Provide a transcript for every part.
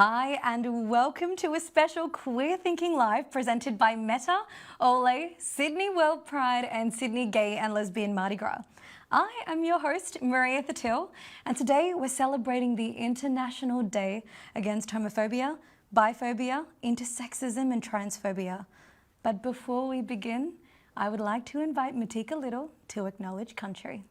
Hi and welcome to a special Queer Thinking Live presented by Meta, Olay, Sydney WorldPride and Sydney Gay and Lesbian Mardi Gras. I am your host, Maria Thattil, and today we're celebrating the International Day Against Homophobia, Biphobia, Intersexism and Transphobia. But before we begin, I would like to invite Matika Little to acknowledge country.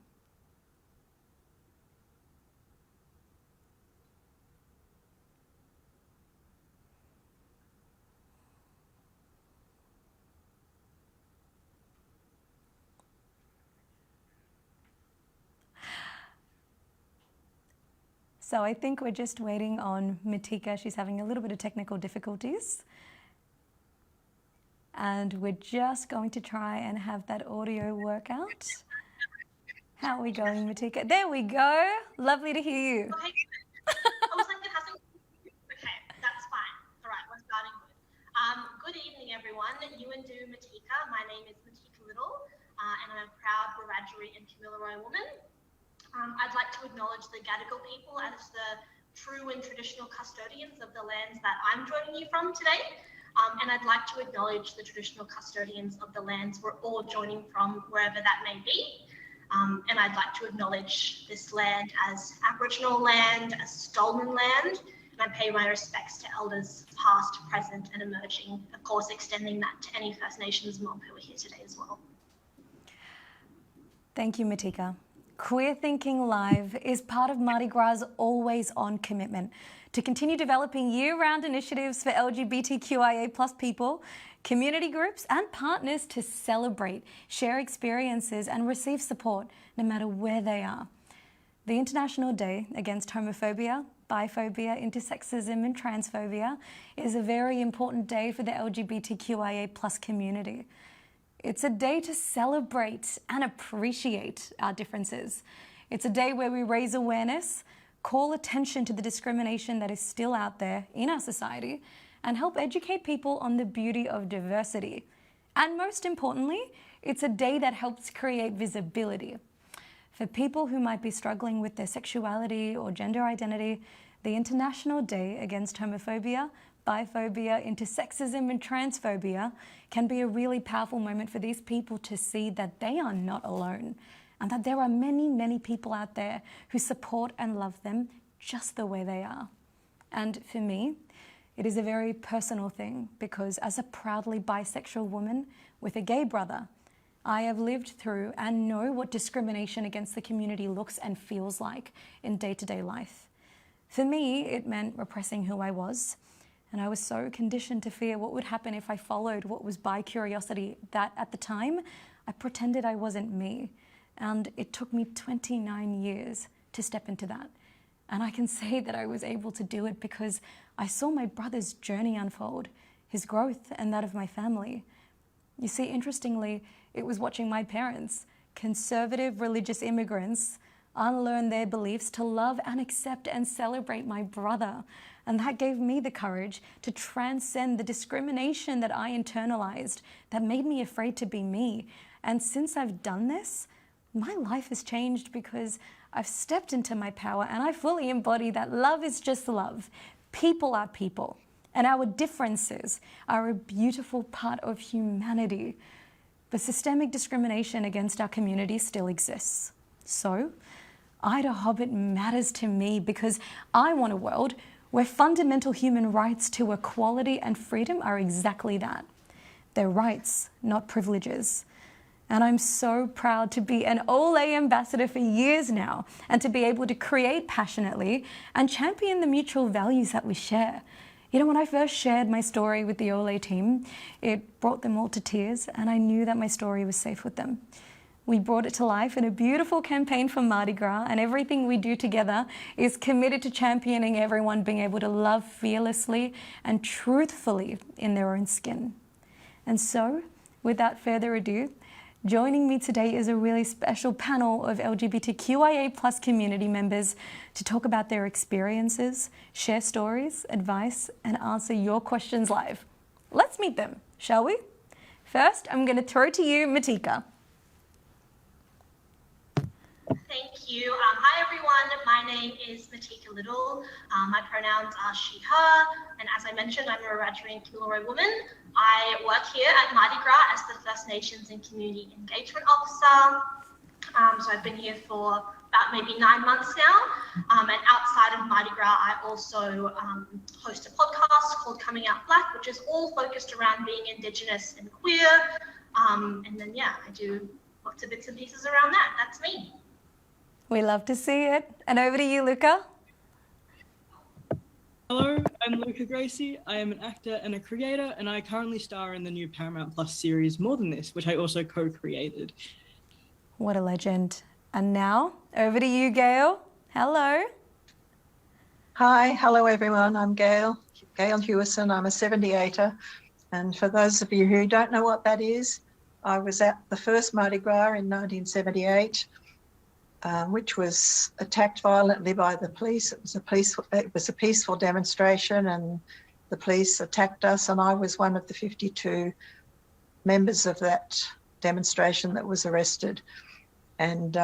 So I think we're just waiting on Matika. She's having a little bit of technical difficulties. And we're just going to try and have that audio work out. How are we going, Matika? There we go. Lovely to hear you. Okay. I was like, it hasn't. Okay, that's fine. All right, we're starting good. Good evening, everyone. You and do Matika. My name is Matika Little, and I'm a proud Wiradjuri and Kamilaroi woman. I'd like to acknowledge the Gadigal people as the true and traditional custodians of the lands that I'm joining you from today. And I'd like to acknowledge the traditional custodians of the lands we're all joining from, wherever that may be. And I'd like to acknowledge this land as Aboriginal land, as stolen land, and I pay my respects to elders past, present and emerging, of course extending that to any First Nations mob who are here today as well. Thank you, Matika. Queer Thinking Live is part of Mardi Gras' Always On commitment to continue developing year-round initiatives for LGBTQIA+ people, community groups and partners to celebrate, share experiences and receive support no matter where they are. The International Day Against Homophobia, Biphobia, Intersexism and Transphobia is a very important day for the LGBTQIA+ community. It's a day to celebrate and appreciate our differences. It's a day where we raise awareness, call attention to the discrimination that is still out there in our society, and help educate people on the beauty of diversity. And most importantly, it's a day that helps create visibility. For people who might be struggling with their sexuality or gender identity, the International Day Against Homophobia, Biphobia, Intersexism and Transphobia can be a really powerful moment for these people to see that they are not alone and that there are many, many people out there who support and love them just the way they are. And for me, it is a very personal thing because as a proudly bisexual woman with a gay brother, I have lived through and know what discrimination against the community looks and feels like in day-to-day life. For me, it meant repressing who I was, and I was so conditioned to fear what would happen if I followed what was bi curiosity that at the time, I pretended I wasn't me. And it took me 29 years to step into that. And I can say that I was able to do it because I saw my brother's journey unfold, his growth and that of my family. You see, interestingly, it was watching my parents, conservative religious immigrants, unlearn their beliefs to love and accept and celebrate my brother. And that gave me the courage to transcend the discrimination that I internalized that made me afraid to be me. And since I've done this, my life has changed because I've stepped into my power and I fully embody that love is just love. People are people, and our differences are a beautiful part of humanity. But systemic discrimination against our community still exists. So, IDAHOBIT matters to me because I want a world where fundamental human rights to equality and freedom are exactly that. They're rights, not privileges. And I'm so proud to be an Olay ambassador for years now and to be able to create passionately and champion the mutual values that we share. You know, when I first shared my story with the Olay team, it brought them all to tears and I knew that my story was safe with them. We brought it to life in a beautiful campaign for Mardi Gras, and everything we do together is committed to championing everyone being able to love fearlessly and truthfully in their own skin. And so, without further ado, joining me today is a really special panel of LGBTQIA+ community members to talk about their experiences, share stories, advice, and answer your questions live. Let's meet them, shall we? First, I'm going to throw to you, Matika. Thank Thank you. Hi, everyone. My name is Matika Little. My pronouns are she, her. And as I mentioned, I'm a Wiradjuri and Kilroy woman. I work here at Mardi Gras as the First Nations and Community Engagement Officer. So I've been here for about maybe 9 months now. And outside of Mardi Gras, I also host a podcast called Coming Out Black, which is all focused around being Indigenous and queer. And then, yeah, I do lots of bits and pieces around that. That's me. We love to see it. And over to you, Luka. Hello, I'm Luka Gracie. I am an actor and a creator, and I currently star in the new Paramount Plus series More Than This, which I also co-created. What a legend. And now, over to you, Gael. Hello. Hi, hello everyone. I'm Gael Hewison. I'm a 78er. And for those of you who don't know what that is, I was at the first Mardi Gras in 1978, which was attacked violently by the police. It was a peaceful demonstration, and the police attacked us, and I was one of the 52 members of that demonstration that was arrested. And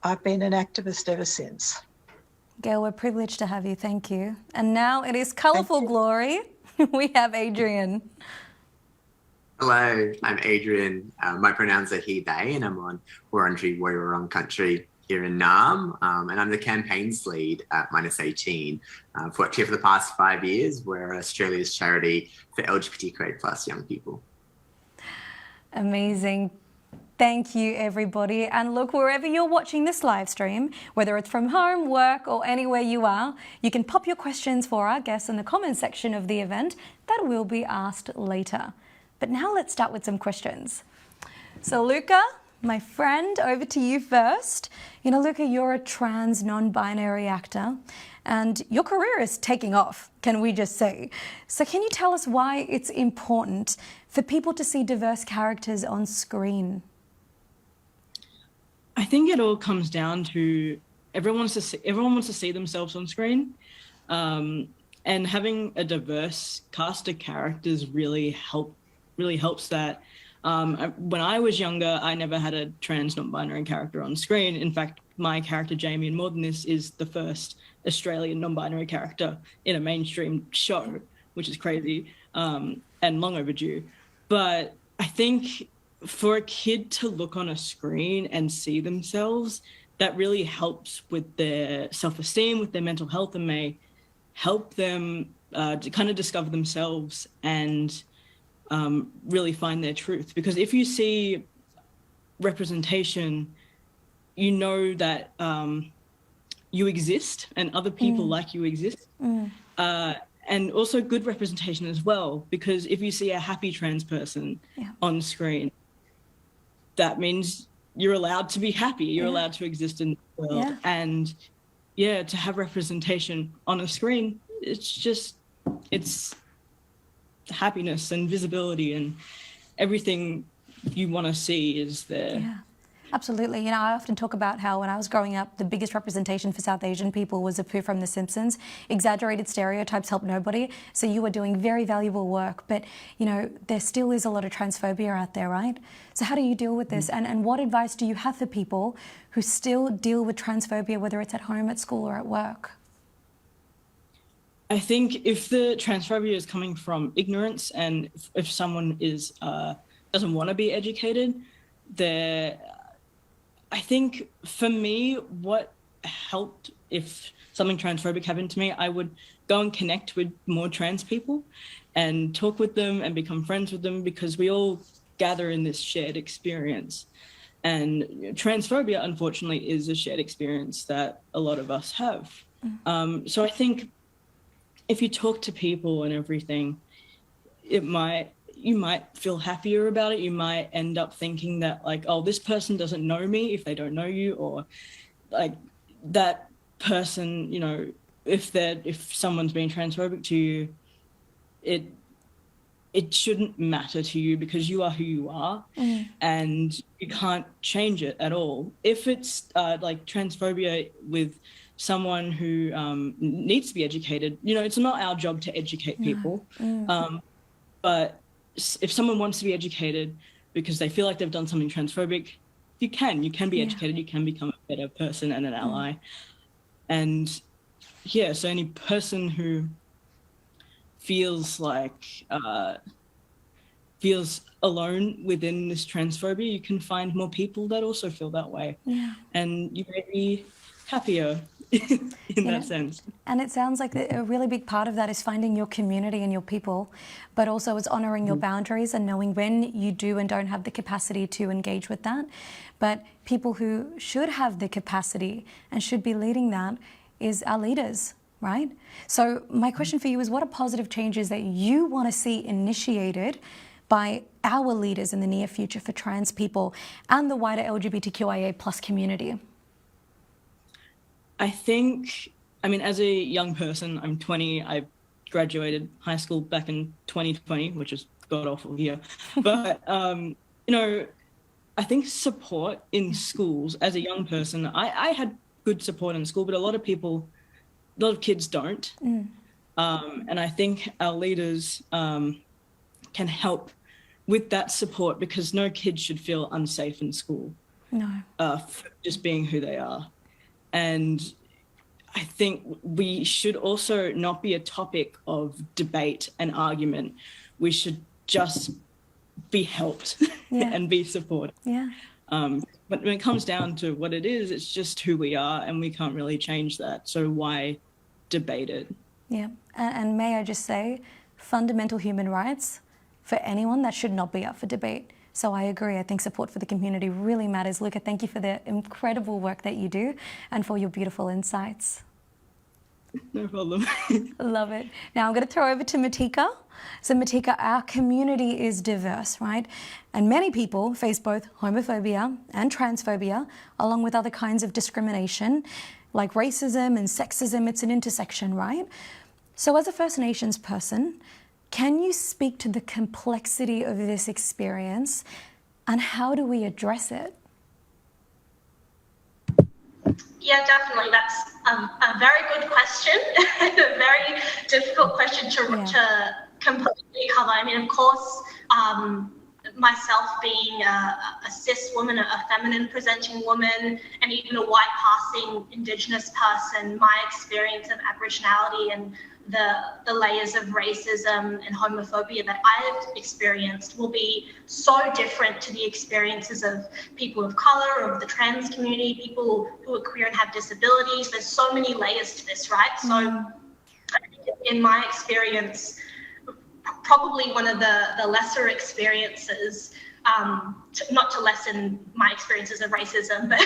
I've been an activist ever since. Gael, we're privileged to have you. Thank you. And now it is colourful glory. We have Adrian. Hello, I'm Adrian. My pronouns are he, they, and I'm on Wurundjeri Woi-wurrung country here in Naarm, and I'm the campaigns lead at -18. I've worked here for the past 5 years. We're Australia's charity for LGBTQIA+ young people. Amazing. Thank you, everybody. And look, wherever you're watching this live stream, whether it's from home, work, or anywhere you are, you can pop your questions for our guests in the comments section of the event that will be asked later. But now let's start with some questions. So Luka, my friend, over to you first. You know, Luka, you're a trans non-binary actor and your career is taking off, can we just say. So can you tell us why it's important for people to see diverse characters on screen? I think it all comes down to everyone wants to see themselves on screen, and having a diverse cast of characters really helps that. When I was younger, I never had a trans non-binary character on screen. In fact, my character Jamie in More Than This is the first Australian non-binary character in a mainstream show, which is crazy and long overdue. But I think for a kid to look on a screen and see themselves, that really helps with their self-esteem, with their mental health, and may help them to kind of discover themselves and really find their truth. Because if you see representation, you know that you exist and other people like you exist. And also good representation as well, because if you see a happy trans person on screen, that means you're allowed to be happy, you're allowed to exist in the world. And to have representation on a screen, it's happiness and visibility, and everything you want to see is there. Yeah, absolutely. You know, I often talk about how when I was growing up, the biggest representation for South Asian people was Apu from The Simpsons. Exaggerated stereotypes help nobody. So you are doing very valuable work, but you know, there still is a lot of transphobia out there, right? So how do you deal with this? And what advice do you have for people who still deal with transphobia, whether it's at home, at school, or at work? I think if the transphobia is coming from ignorance, and if someone is doesn't want to be educated, I think for me, what helped if something transphobic happened to me, I would go and connect with more trans people and talk with them and become friends with them, because we all gather in this shared experience. And transphobia, unfortunately, is a shared experience that a lot of us have. So I think if you talk to people and everything, you might feel happier about it. You might end up thinking that, like, oh, this person doesn't know me if they don't know you, or like that person, you know, if someone's being transphobic to you, it shouldn't matter to you, because you are who you are and you can't change it at all. If it's like transphobia with someone who needs to be educated, you know, it's not our job to educate people. But if someone wants to be educated because they feel like they've done something transphobic, you can be educated, you can become a better person and an ally. And yeah, so any person who feels like feels alone within this transphobia, you can find more people that also feel that way. Yeah. And you may be happier in that sense. And it sounds like a really big part of that is finding your community and your people, but also it's honouring your boundaries and knowing when you do and don't have the capacity to engage with that. But people who should have the capacity and should be leading that is our leaders, right? So my question for you is, what are positive changes that you want to see initiated by our leaders in the near future for trans people and the wider LGBTQIA plus community? I think, I mean, as a young person, I'm 20, I graduated high school back in 2020, which is god-awful year. But, you know, I think support in schools as a young person, I had good support in school, but a lot of kids don't. And I think our leaders can help with that support, because no kid should feel unsafe in school. No. For just being who they are. And I think we should also not be a topic of debate and argument. We should just be helped and be supported. Yeah. But when it comes down to what it is, it's just who we are, and we can't really change that. So why debate it? Yeah. And may I just say, fundamental human rights for anyone, that should not be up for debate. So I agree. I think support for the community really matters. Luka, thank you for the incredible work that you do and for your beautiful insights. No problem. Love it. Now I'm going to throw over to Matika. So Matika, our community is diverse, right? And many people face both homophobia and transphobia, along with other kinds of discrimination, like racism and sexism. It's an intersection, right? So as a First Nations person, can you speak to the complexity of this experience and how do we address it? Yeah, definitely. That's a very good question, a very difficult question to completely cover. I mean, of course, myself being a cis woman, a feminine presenting woman, and even a white passing Indigenous person, my experience of Aboriginality and the layers of racism and homophobia that I've experienced will be so different to the experiences of people of color, of the trans community, people who are queer and have disabilities. There's so many layers to this, right? So in my experience, probably one of the lesser experiences, not to lessen my experiences of racism, but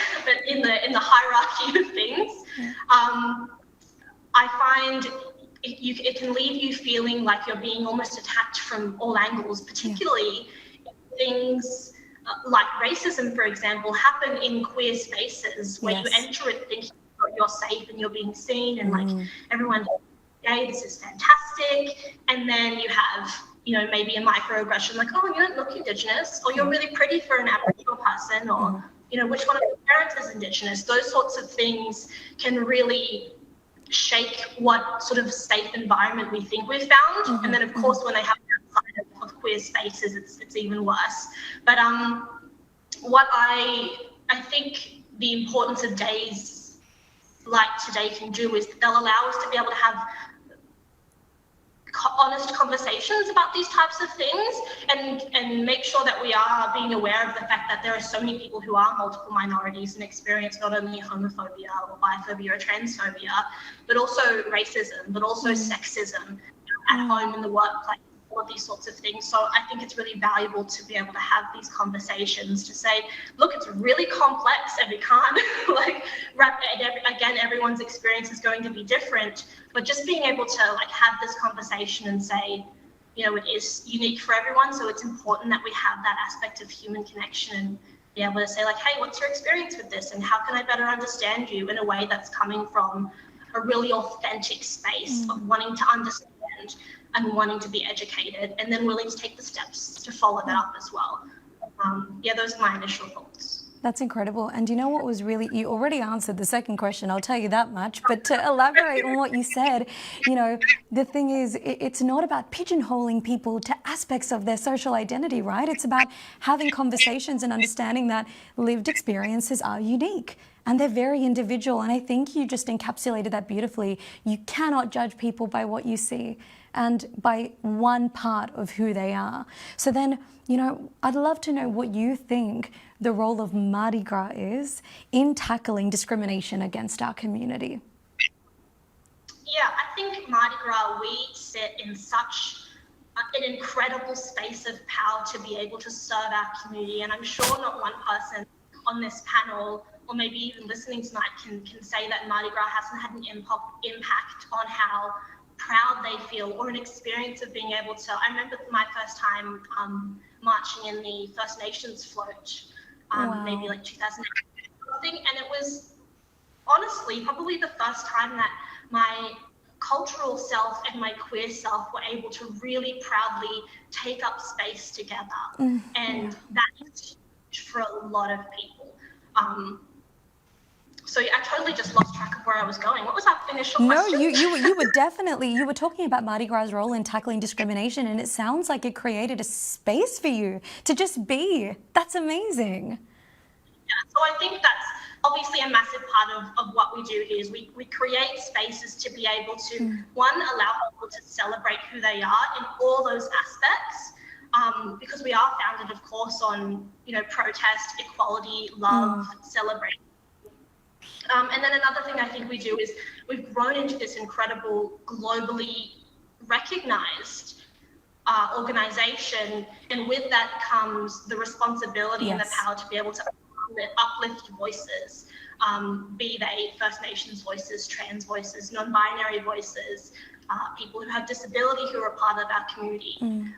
in the hierarchy of things, I find it can leave you feeling like you're being almost attacked from all angles, particularly things like racism, for example, happen in queer spaces where you enter it thinking you're safe and you're being seen and like everyone, hey, this is fantastic. And then you have, you know, maybe a microaggression like, oh, you don't look Indigenous, or you're really pretty for an Aboriginal person, or, you know, which one of your parents is Indigenous. Those sorts of things can really shake what sort of safe environment we think we've found. And then, of course, when they happen outside of queer spaces, it's even worse. But what I think the importance of days like today can do is that they'll allow us to be able to have honest conversations about these types of things and make sure that we are being aware of the fact that there are so many people who are multiple minorities and experience not only homophobia or biphobia or transphobia, but also racism, but also sexism at home, in the workplace, all of these sorts of things. So I think it's really valuable to be able to have these conversations to say, look, it's really complex and we can't like wrap it. Again, everyone's experience is going to be different, but just being able to like have this conversation and say, you know, it is unique for everyone. So it's important that we have that aspect of human connection and be able to say like, hey, what's your experience with this? And how can I better understand you in a way that's coming from a really authentic space of wanting to understand and wanting to be educated, and then willing to take the steps to follow that up as well. Yeah, those are my initial thoughts. That's incredible. And you know what was really, you already answered the second question, I'll tell you that much. But to elaborate on what you said, you know, the thing is, it's not about pigeonholing people to aspects of their social identity, right? It's about having conversations and understanding that lived experiences are unique and they're very individual. And I think you just encapsulated that beautifully. You cannot judge people by what you see and by one part of who they are. So then, you know, I'd love to know what you think the role of Mardi Gras is in tackling discrimination against our community. Yeah, I think Mardi Gras, we sit in such an incredible space of power to be able to serve our community. And I'm sure not one person on this panel, or maybe even listening tonight, can say that Mardi Gras hasn't had an impact on how proud they feel, or an experience of being able to. I remember my first time marching in the First Nations float, Wow. maybe like 2008 or something, and it was honestly probably the first time that my cultural self and my queer self were able to really proudly take up space together, and that is huge for a lot of people. So I totally just lost track of where I was going. What was that initial question? No, you were definitely, you were talking about Mardi Gras' role in tackling discrimination, and it sounds like it created a space for you to just be. That's amazing. Yeah, so I think that's obviously a massive part of what we do here is we create spaces to be able to, one, allow people to celebrate who they are in all those aspects, because we are founded, of course, on, you know, protest, equality, love, celebration. And then another thing I think we do is we've grown into this incredible, globally recognized organization, and with that comes the responsibility and the power to be able to uplift voices, be they First Nations voices, trans voices, non-binary voices, people who have disability who are a part of our community. And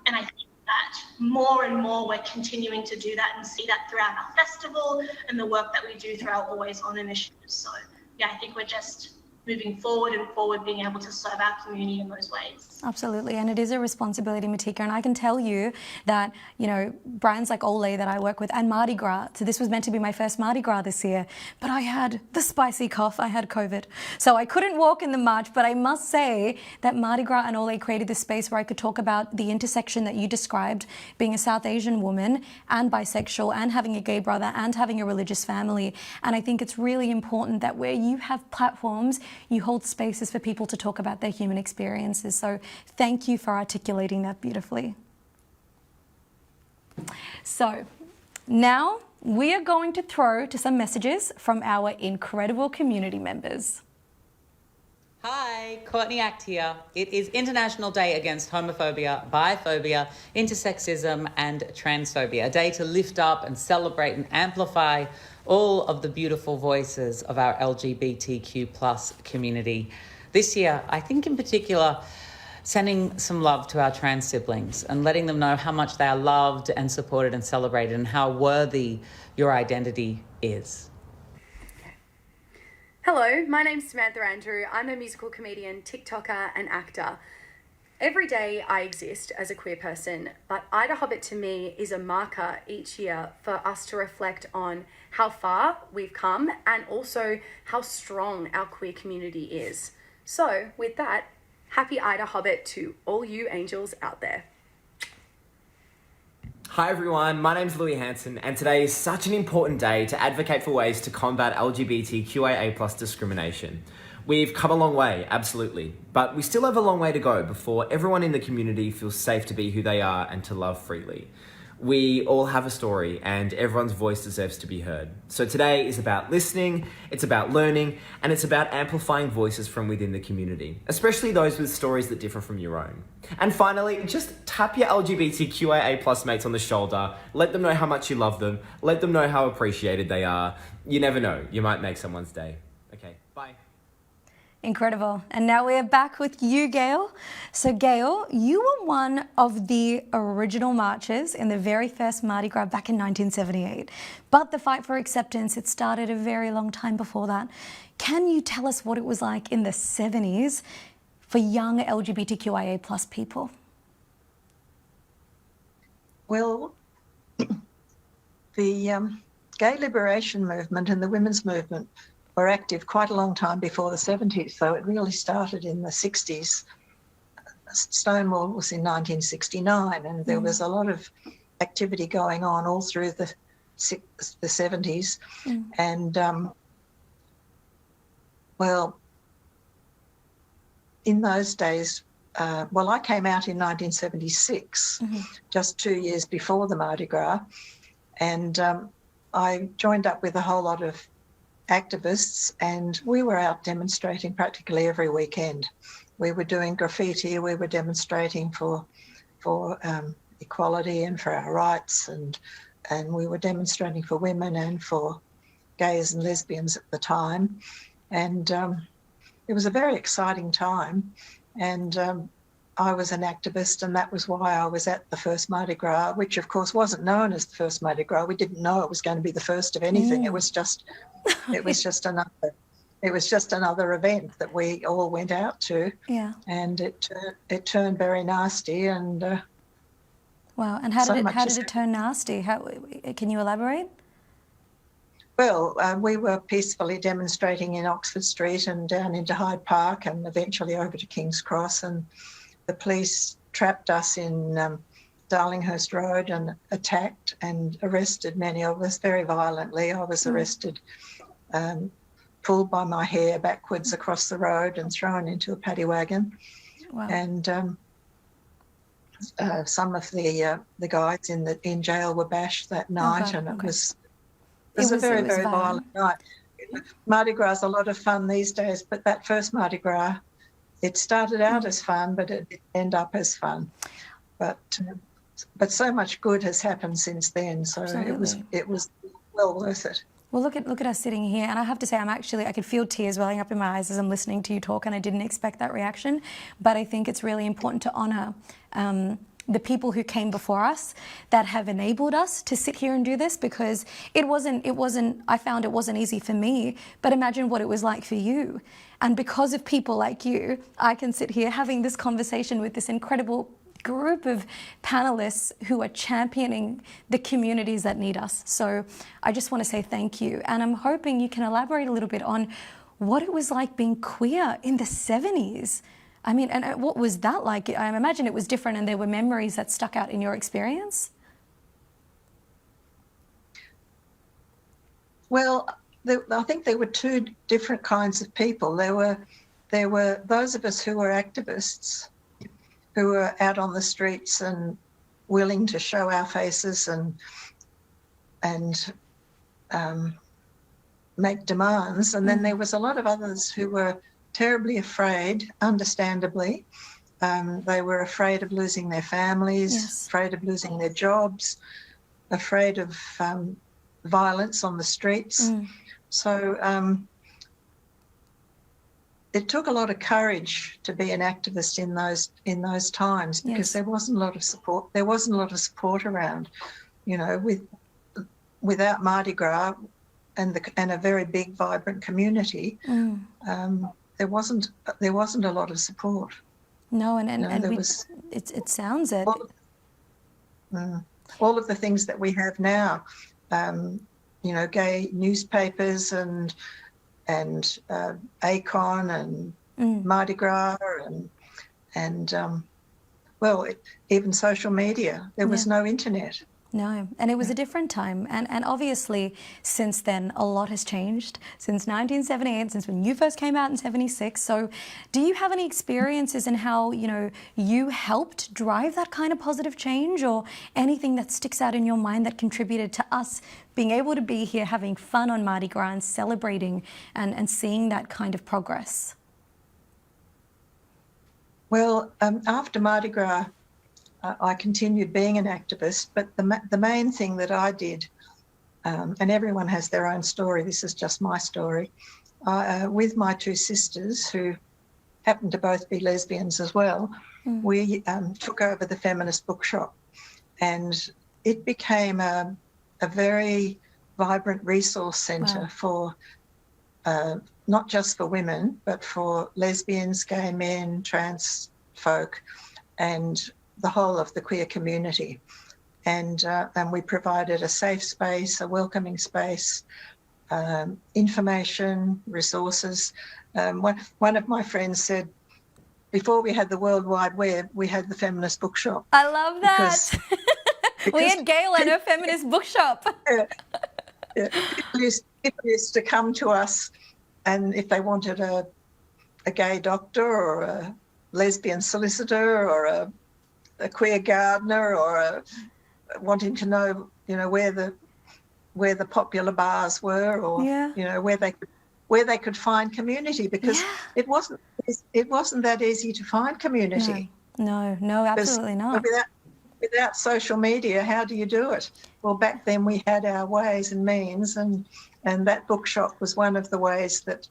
I think that more and more we're continuing to do that and see that throughout our festival and the work that we do through our Always On initiatives. So yeah, I think we're just moving forward and forward, being able to serve our community in those ways. Absolutely, and it is a responsibility, Matika, and I can tell you that, you know, brands like Olay that I work with and Mardi Gras, so this was meant to be my first Mardi Gras this year, but I had the spicy cough, I had COVID, so I couldn't walk in the march, but I must say that Mardi Gras and Olay created this space where I could talk about the intersection that you described, being a South Asian woman and bisexual and having a gay brother and having a religious family, and I think it's really important that where you have platforms, you hold spaces for people to talk about their human experiences. So thank you for articulating that beautifully. So now we are going to throw to some messages from our incredible community members. Hi, Courtney Act here. It is International Day Against Homophobia, Biphobia, Intersexism and Transphobia, a day to lift up and celebrate and amplify all of the beautiful voices of our LGBTQ plus community. This year, I think in particular, sending some love to our trans siblings and letting them know how much they are loved and supported and celebrated and how worthy your identity is. Hello, my name's Samantha Andrew. I'm a musical comedian, TikToker and actor. Every day I exist as a queer person, but IDAHOBIT to me is a marker each year for us to reflect on how far we've come and also how strong our queer community is. So with that, happy IDAHOBIT to all you angels out there. Hi everyone, my name's Louis Hanson and today is such an important day to advocate for ways to combat LGBTQIA+ discrimination. We've come a long way, absolutely, but we still have a long way to go before everyone in the community feels safe to be who they are and to love freely. We all have a story and everyone's voice deserves to be heard. So today is about listening, it's about learning, and it's about amplifying voices from within the community, especially those with stories that differ from your own. And finally, just tap your LGBTQIA+ mates on the shoulder, let them know how much you love them, let them know how appreciated they are. You never know, you might make someone's day. Okay, bye. Incredible. And now we're back with you, Gael. So Gael, you were one of the original marchers in the very first Mardi Gras back in 1978. But the fight for acceptance, it started a very long time before that. Can you tell us what it was like in the 70s for young LGBTQIA+ people? Well, the gay liberation movement and the women's movement were active quite a long time before the 70s. So it really started in the 60s. Stonewall was in 1969, and there was a lot of activity going on all through the 70s. And, well, in those days, I came out in 1976, just 2 years before the Mardi Gras, and I joined up with a whole lot of activists, and we were out demonstrating practically every weekend. We were doing graffiti, we were demonstrating for equality and for our rights, and we were demonstrating for women and for gays and lesbians at the time. And it was a very exciting time. And I was an activist, and that was why I was at the first Mardi Gras, which of course wasn't known as the first Mardi Gras. We didn't know it was going to be the first of anything. It was just another event that we all went out to. Yeah. And it turned very nasty, and wow. And how did it turn nasty? Can you elaborate? Well, we were peacefully demonstrating in Oxford Street and down into Hyde Park and eventually over to King's Cross, and the police trapped us in Darlinghurst Road and attacked and arrested many of us very violently. I was arrested, pulled by my hair backwards across the road and thrown into a paddy wagon. Wow. And some of the guys in jail were bashed that night, and it was a very, very violent night. Mardi Gras is a lot of fun these days, but that first Mardi Gras, it started out as fun, but it didn't end up as fun. But so much good has happened since then, so it was well worth it. Well, look at us sitting here, and I have to say, I could feel tears welling up in my eyes as I'm listening to you talk, and I didn't expect that reaction. But I think it's really important to honour the people who came before us that have enabled us to sit here and do this, because I found it wasn't easy for me, but imagine what it was like for you. And because of people like you, I can sit here having this conversation with this incredible group of panelists who are championing the communities that need us. So I just want to say thank you. And I'm hoping you can elaborate a little bit on what it was like being queer in the 70s. I mean, and what was that like? I imagine it was different, and there were memories that stuck out in your experience. Well, I think there were two different kinds of people. There were those of us who were activists, who were out on the streets and willing to show our faces and make demands. And then there was a lot of others who were terribly afraid, understandably. They were afraid of losing their families, afraid of losing their jobs, afraid of violence on the streets. So it took a lot of courage to be an activist in those times, because there wasn't a lot of support. There wasn't a lot of support around, without Mardi Gras and a very big, vibrant community. There wasn't a lot of support. No, it sounds it. All of the things that we have now, gay newspapers and ACON and Mardi Gras and even social media. There was no internet. No, and it was a different time. And obviously, since then, a lot has changed. Since 1978, since when you first came out in 76. So do you have any experiences in how, you helped drive that kind of positive change, or anything that sticks out in your mind that contributed to us being able to be here, having fun on Mardi Gras and celebrating and seeing that kind of progress? Well, after Mardi Gras, I continued being an activist, but the main thing that I did, and everyone has their own story, this is just my story, with my two sisters, who happened to both be lesbians as well, we took over the feminist bookshop, and it became a very vibrant resource centre for not just for women, but for lesbians, gay men, trans folk, and the whole of the queer community. and we provided a safe space, a welcoming space, information, resources. One of my friends said, before we had the World Wide Web, we had the feminist bookshop. I love that. We had Gael and her feminist bookshop. People used to come to us, and if they wanted a gay doctor or a lesbian solicitor or a queer gardener or wanting to know, where the popular bars were, or where they could find community, because it wasn't that easy to find community. No, absolutely not. Without social media, how do you do it? Well, back then we had our ways and means, and that bookshop was one of the ways that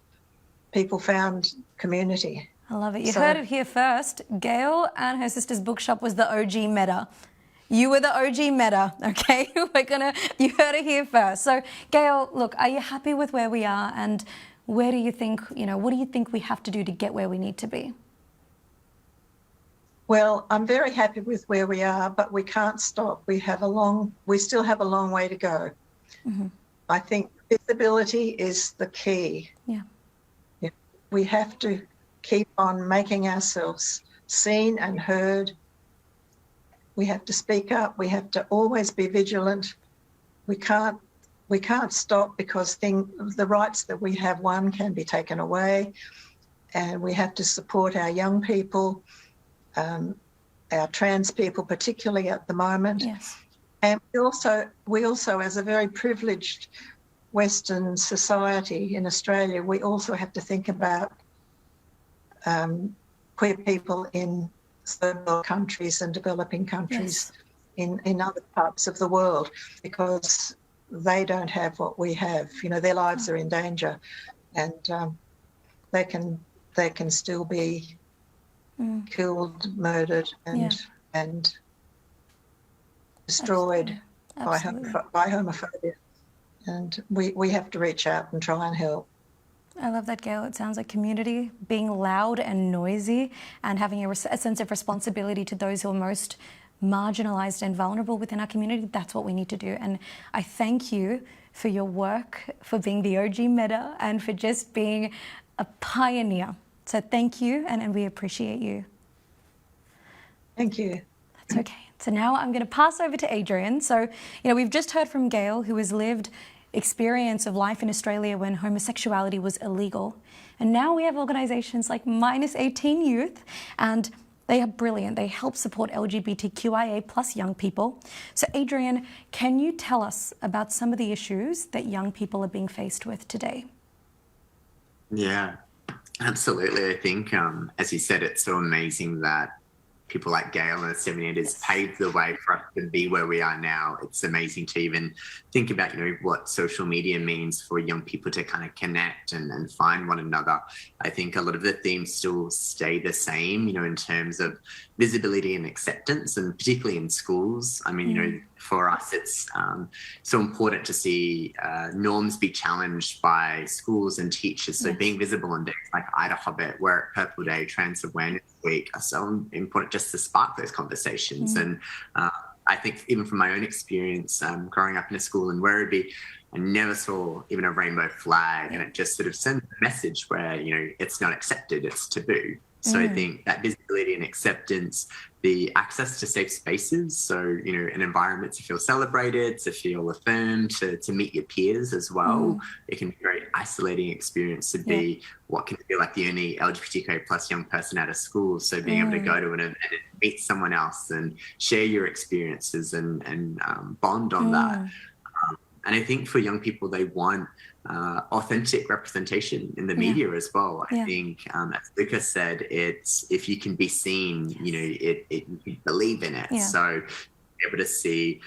people found community. I love it. You heard it here first. Gael and her sister's bookshop was the OG meta. You were the OG meta, okay? You heard it here first. So, Gael, look, are you happy with where we are, and where do you think, what do you think we have to do to get where we need to be? Well, I'm very happy with where we are, but we can't stop. We still have a long way to go. Mm-hmm. I think visibility is the key. Yeah. We have to keep on making ourselves seen and heard. We have to speak up. We have to always be vigilant. We can't stop, because the rights that we have won can be taken away, and we have to support our young people, our trans people, particularly at the moment. Yes. And we also, as a very privileged Western society in Australia, we also have to think about queer people in third world countries and developing countries, in other parts of the world, because they don't have what we have. Their lives are in danger, and they can still be killed, murdered, and destroyed by homophobia. And we have to reach out and try and help. I love that, Gael. It sounds like community, being loud and noisy, and having a sense of responsibility to those who are most marginalised and vulnerable within our community. That's what we need to do. And I thank you for your work, for being the OG meta, and for just being a pioneer. So thank you, and we appreciate you. Thank you. That's okay. So now I'm going to pass over to Adrian. So, we've just heard from Gael, who has lived experience of life in Australia when homosexuality was illegal. And now we have organisations like Minus 18 Youth, and they are brilliant. They help support LGBTQIA plus young people. So Adrian, can you tell us about some of the issues that young people are being faced with today? Yeah, absolutely. I think, as you said, it's so amazing that people like Gael and the 78ers paved the way for us to be where we are now. It's amazing to even think about, what social media means for young people to kind of connect and find one another. I think a lot of the themes still stay the same, in terms of visibility and acceptance, and particularly in schools. I mean, for us, it's so important to see norms be challenged by schools and teachers. So being visible on days like IDAHOBIT, Wear It Purple Day, Trans Awareness Week are so important just to spark those conversations. And I think even from my own experience, growing up in a school in Werribee, I never saw even a rainbow flag, and it just sort of sends a message where, it's not accepted, it's taboo. So I think that visibility and acceptance, the access to safe spaces, so, an environment to feel celebrated, to feel affirmed, to meet your peers as well. It can be a very isolating experience to be what can feel like the only LGBTQIA plus young person out of school. So being able to go to an event and meet someone else and share your experiences and bond on that. And I think for young people, they want authentic representation in the media as well. I think, as Luka said, it's if you can be seen, you believe in it. So able to see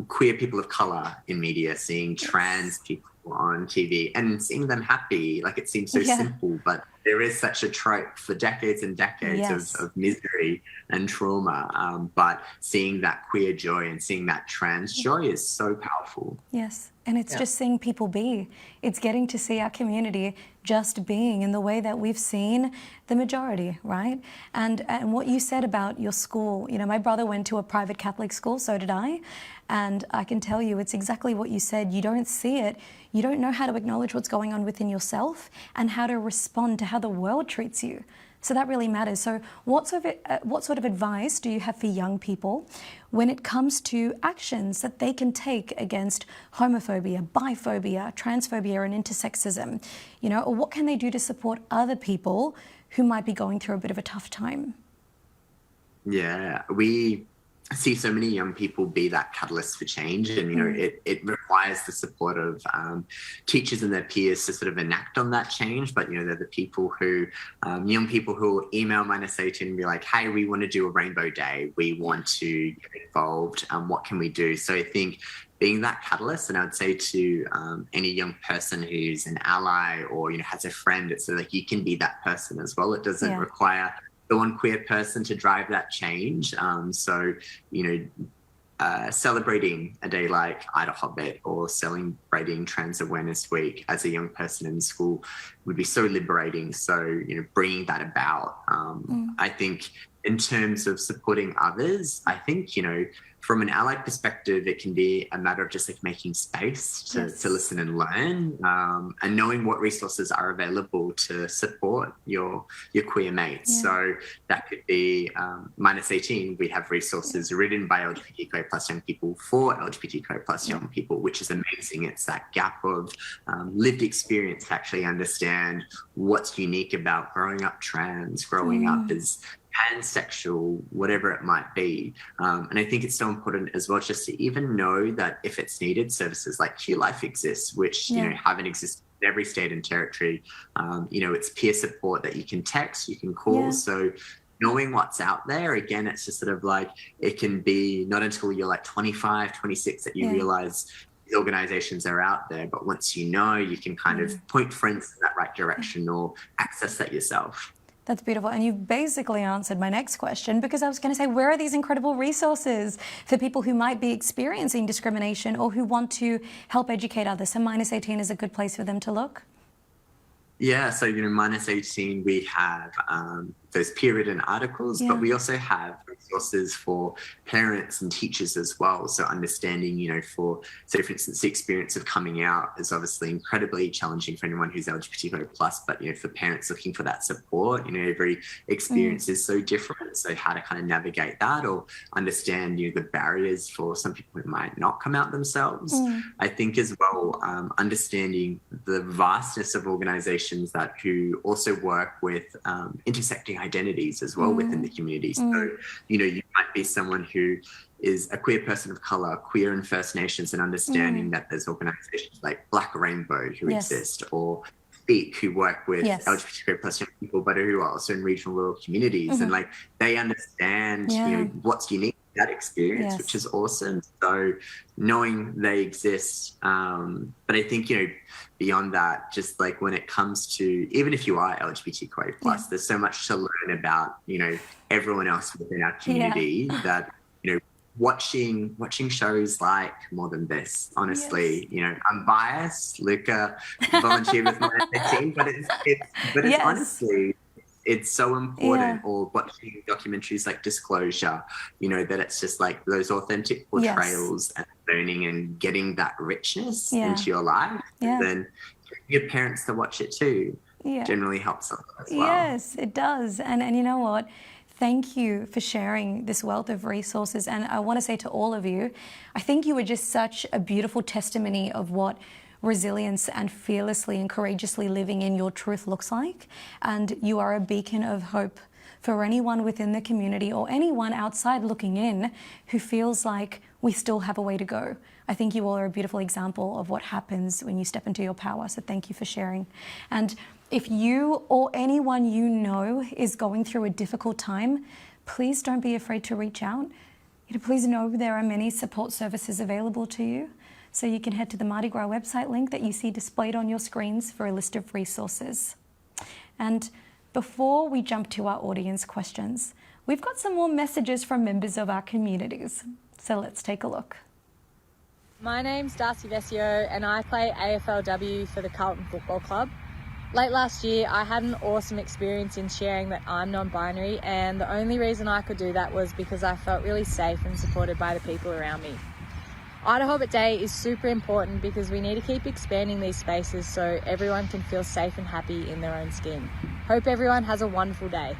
queer people of colour in media, seeing trans people on TV and seeing them happy, like it seems so simple, but there is such a trope for decades and decades of misery and trauma. But seeing that queer joy and seeing that trans joy is so powerful. Yes. And it's just seeing people be. It's getting to see our community just being in the way that we've seen the majority, right? And what you said about your school, you know, my brother went to a private Catholic school, so did I. And I can tell you it's exactly what you said. You don't see it. You don't know how to acknowledge what's going on within yourself and how to respond to how the world treats you. So that really matters. So what sort of advice do you have for young people when it comes to actions that they can take against homophobia, biphobia, transphobia and intersexism? You know, or what can they do to support other people who might be going through a bit of a tough time? Yeah, we see so many young people be that catalyst for change, and you know it requires the support of teachers and their peers to sort of enact on that change. But you know, they're the people who young people who will email -18 and be like, hey, we want to do a rainbow day, we want to get involved, what can we do? So I think being that catalyst, and I would say to any young person who's an ally or you know has a friend, it's sort of like you can be that person as well. It doesn't require the one queer person to drive that change. So, you know, celebrating a day like IDAHOBIT or celebrating Trans Awareness Week as a young person in school would be so liberating. So, you know, bringing that about. I think in terms of supporting others, I think, you know, from an allied perspective, it can be a matter of just like making space to listen and learn, and knowing what resources are available to support your queer mates. So that could be -18. We have resources written by LGBTQIA+ young people for LGBTQIA+ young people, which is amazing. It's that gap of lived experience to actually understand what's unique about growing up trans, growing up as pansexual, whatever it might be. And I think it's so important as well just to even know that if it's needed, services like Q Life exists, which you know haven't existed in every state and territory. You know, it's peer support that you can text, you can call. So knowing what's out there, again, it's just sort of like, it can be not until you're like 25, 26 that you realize these organizations are out there. But once you know, you can kind of point friends in that right direction or access that yourself. That's beautiful. And you've basically answered my next question, because I was going to say, where are these incredible resources for people who might be experiencing discrimination or who want to help educate others? So -18 is a good place for them to look? Yeah, so, you know, -18, we have those peer-written articles, but we also have resources for parents and teachers as well. So understanding, you know, for instance, the experience of coming out is obviously incredibly challenging for anyone who's LGBTQIA+, but, you know, for parents looking for that support, you know, every experience is so different. So how to kind of navigate that or understand, you know, the barriers for some people who might not come out themselves. I think as well, understanding the vastness of organizations that who also work with intersecting identities as well within the community. So, you know, you might be someone who is a queer person of color, queer and First Nations, and understanding that there's organizations like Black Rainbow who exist, or Speak, who work with LGBTQIA+ young people, but who are also in regional rural communities. And like, they understand, you know, what's unique to that experience, which is awesome. So knowing they exist. But I think, you know, beyond that, just like when it comes to, even if you are LGBTQIA+, there's so much to learn about, you know, everyone else within our community that, you know, watching shows like More Than This, honestly, you know, I'm biased. Luka volunteered with my team, but it's honestly, it's so important. Or watching documentaries like Disclosure, you know, that it's just like those authentic portrayals and learning and getting that richness into your life. And then your parents to watch it too generally helps us as well. Yes, it does. And you know what? Thank you for sharing this wealth of resources. And I want to say to all of you, I think you were just such a beautiful testimony of what resilience and fearlessly and courageously living in your truth looks like. And you are a beacon of hope for anyone within the community or anyone outside looking in who feels like we still have a way to go. I think you all are a beautiful example of what happens when you step into your power. So thank you for sharing. And if you or anyone you know is going through a difficult time, please don't be afraid to reach out. You know, please know there are many support services available to you. So you can head to the Mardi Gras website link that you see displayed on your screens for a list of resources. And before we jump to our audience questions, we've got some more messages from members of our communities. So let's take a look. My name's Darcy Vesio and I play AFLW for the Carlton Football Club. Late last year, I had an awesome experience in sharing that I'm non-binary, and the only reason I could do that was because I felt really safe and supported by the people around me. IDAHOBIT Day is super important because we need to keep expanding these spaces so everyone can feel safe and happy in their own skin. Hope everyone has a wonderful day.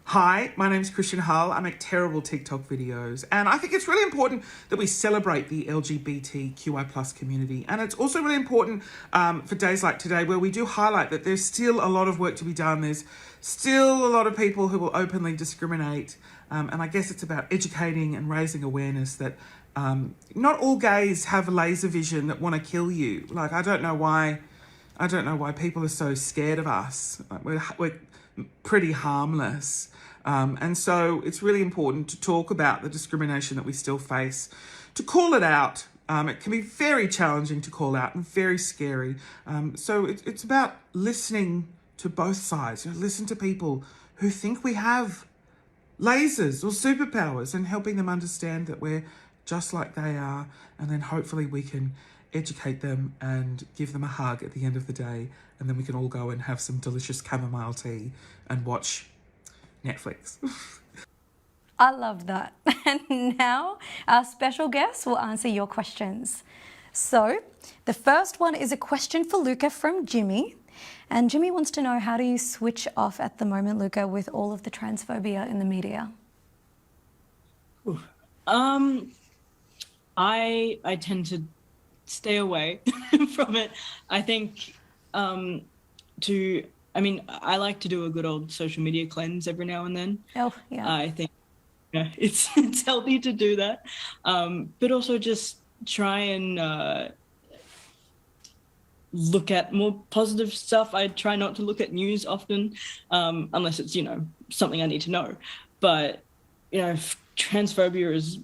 Hi, my name's Christian Hull. I make terrible TikTok videos, and I think it's really important that we celebrate the LGBTQI+ community. And it's also really important for days like today where we do highlight that there's still a lot of work to be done. There's still a lot of people who will openly discriminate. And I guess it's about educating and raising awareness that not all gays have laser vision that want to kill you. Like, I don't know why people are so scared of us. Like, we're pretty harmless. And so it's really important to talk about the discrimination that we still face, to call it out. It can be very challenging to call out and very scary. So it's about listening to both sides. Listen to people who think we have lasers or superpowers and helping them understand that we're just like they are. And then hopefully we can educate them and give them a hug at the end of the day. And then we can all go and have some delicious chamomile tea and watch Netflix. I love that. And now our special guest will answer your questions. So the first one is a question for Luka from Jimmy. And Jimmy wants to know, how do you switch off at the moment, Luka, with all of the transphobia in the media? I tend to stay away from it. I think I like to do a good old social media cleanse every now and then. Oh, yeah. I think it's healthy to do that. But also just try and look at more positive stuff. I try not to look at news often, unless it's, something I need to know. But, transphobia is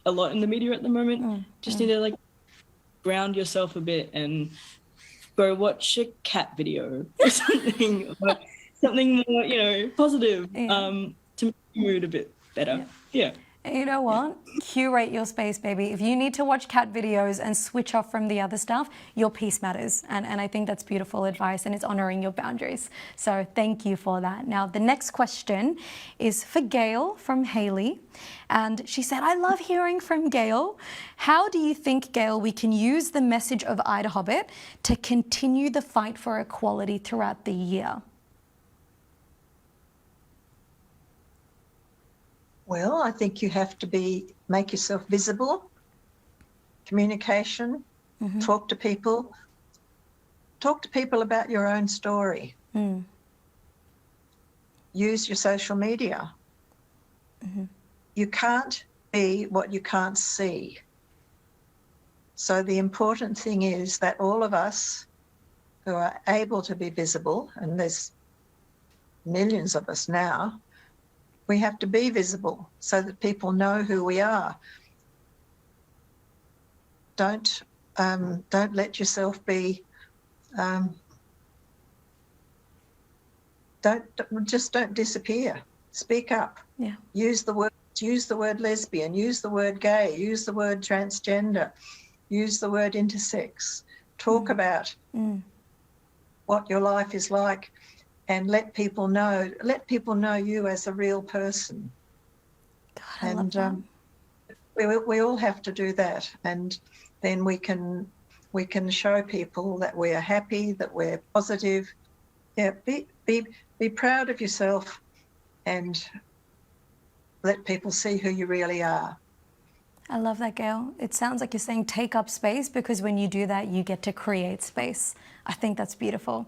a lot in the media at the moment. Just need to ground yourself a bit and go watch a cat video or something, or something more, positive, to make your mood a bit better. Yeah. And you know what? Curate your space, baby. If you need to watch cat videos and switch off from the other stuff, your peace matters. And I think that's beautiful advice, and it's honouring your boundaries. So thank you for that. Now, the next question is for Gail from Hayley. And she said, I love hearing from Gail. How do you think, Gail, we can use the message of IDAHOBIT to continue the fight for equality throughout the year? Well, I think you have to make yourself visible, communication, talk to people about your own story. Use your social media. You can't be what you can't see. So the important thing is that all of us who are able to be visible, and there's millions of us now, we have to be visible so that people know who we are. Don't let yourself be. Don't disappear. Speak up. Yeah. Use the word lesbian. Use the word gay. Use the word transgender. Use the word intersex. Talk about what your life is like. And let people know you as a real person. God, I love that. We all have to do that, and then we can show people that we are happy, that we're positive. Yeah, be proud of yourself, and let people see who you really are. I love that, Gail. It sounds like you're saying take up space, because when you do that, you get to create space. I think that's beautiful.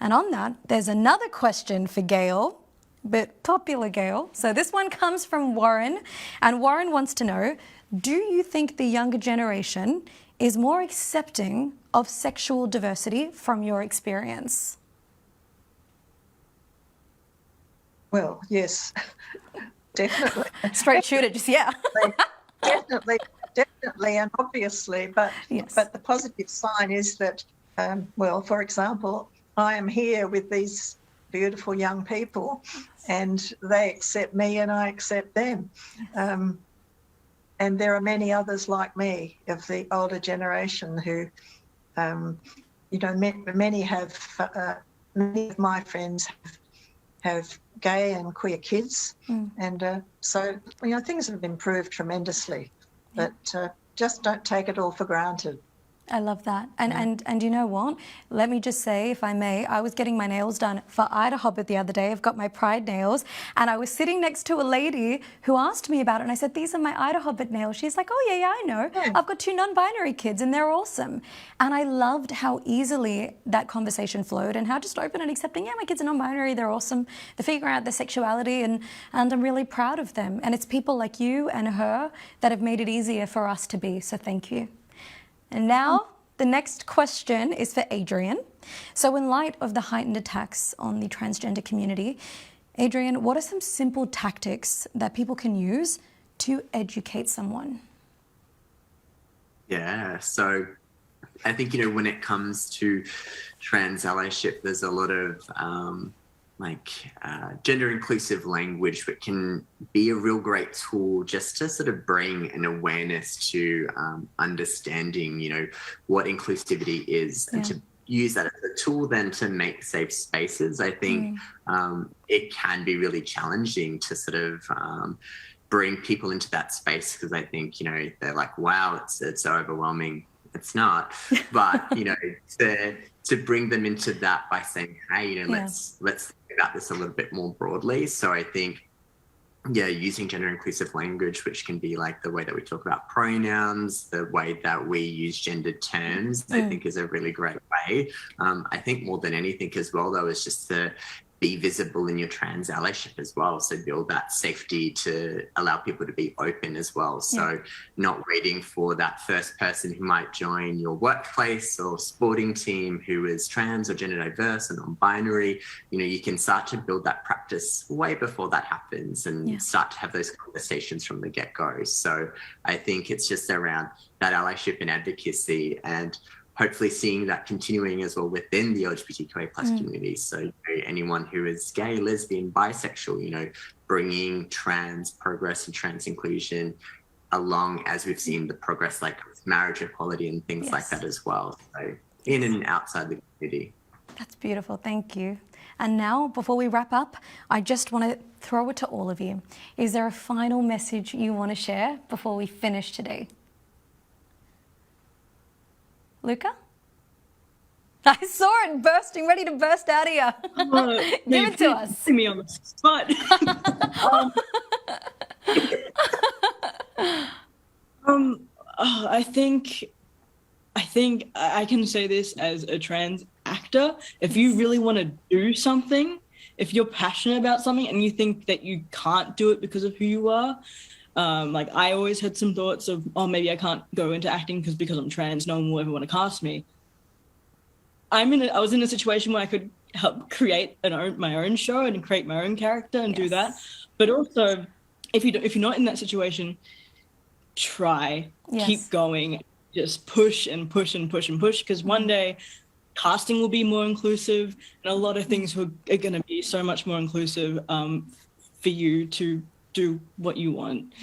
And on that, there's another question for Gail, but popular Gail. So this one comes from Warren, and Warren wants to know, do you think the younger generation is more accepting of sexual diversity from your experience? Well, yes, definitely. Straight shooter, just yeah. Definitely, and obviously, but yes. But the positive sign is that, for example, I am here with these beautiful young people, and they accept me and I accept them. and there are many others like me of the older generation who, many of my friends have gay and queer kids, and so things have improved tremendously, but just don't take it all for granted. I love that. And you know what? Let me just say, if I may, I was getting my nails done for IDAHOBIT the other day. I've got my Pride nails, and I was sitting next to a lady who asked me about it, and I said, these are my IDAHOBIT nails. She's like, oh, yeah, I know. I've got 2 non-binary kids, and they're awesome. And I loved how easily that conversation flowed and how just open and accepting, yeah, my kids are non-binary, they're awesome. They're figuring out their sexuality, and I'm really proud of them. And it's people like you and her that have made it easier for us to be, so thank you. And now the next question is for Adrian. So in light of the heightened attacks on the transgender community, Adrian, what are some simple tactics that people can use to educate someone? Yeah, so I think, when it comes to trans allyship, there's a lot of gender inclusive language that can be a real great tool just to sort of bring an awareness to understanding, what inclusivity is, and to use that as a tool then to make safe spaces. I think it can be really challenging to sort of bring people into that space, because I think, they're like, wow, it's so overwhelming. It's not, but to bring them into that by saying, hey, let's think about this a little bit more broadly. So I think, using gender inclusive language, which can be like the way that we talk about pronouns, the way that we use gendered terms, I think is a really great way. I think more than anything as well, though, is just to be visible in your trans allyship as well. So build that safety to allow people to be open as well. So not waiting for that first person who might join your workplace or sporting team who is trans or gender diverse and non-binary. You can start to build that practice way before that happens and start to have those conversations from the get-go. So I think it's just around that allyship and advocacy, and hopefully seeing that continuing as well within the LGBTQIA plus community. So anyone who is gay, lesbian, bisexual, bringing trans progress and trans inclusion along, as we've seen the progress like with marriage equality and things like that as well. So in and outside the community. That's beautiful, thank you. And now, before we wrap up, I just want to throw it to all of you. Is there a final message you want to share before we finish today? Luka? I saw it bursting, ready to burst out of you. Give it to us. Put me on the spot. I think I can say this as a trans actor. If you really want to do something, if you're passionate about something and you think that you can't do it because of who you are, like I always had some thoughts of, oh, maybe I can't go into acting because I'm trans, no one will ever want to cast me. I was in a situation where I could help create my own show and create my own character and do that. But also, if you're not in that situation, try, keep going, just push and push and push and push, because one day casting will be more inclusive, and a lot of things are going to be so much more inclusive for you to do what you want.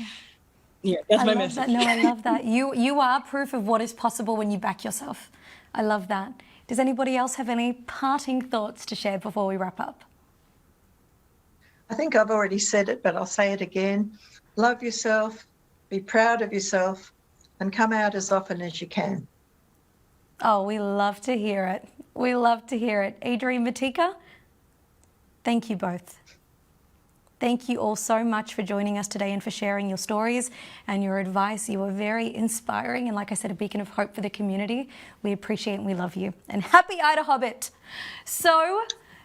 Yeah, that's my message. No, I love that. You are proof of what is possible when you back yourself. I love that. Does anybody else have any parting thoughts to share before we wrap up? I think I've already said it, but I'll say it again. Love yourself, be proud of yourself, and come out as often as you can. Oh, we love to hear it. We love to hear it. Adrian, Matika, thank you both. Thank you all so much for joining us today and for sharing your stories and your advice. You were very inspiring and, like I said, a beacon of hope for the community. We appreciate and we love you. And happy IDAHOBIT! So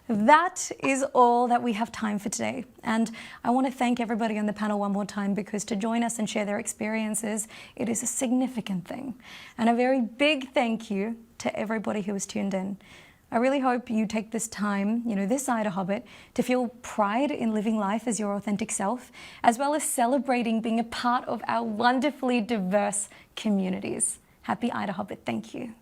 that is all that we have time for today. And I want to thank everybody on the panel one more time, because to join us and share their experiences, it is a significant thing. And a very big thank you to everybody who has tuned in. I really hope you take this time, this IDAHOBIT, to feel pride in living life as your authentic self, as well as celebrating being a part of our wonderfully diverse communities. Happy IDAHOBIT. Thank you.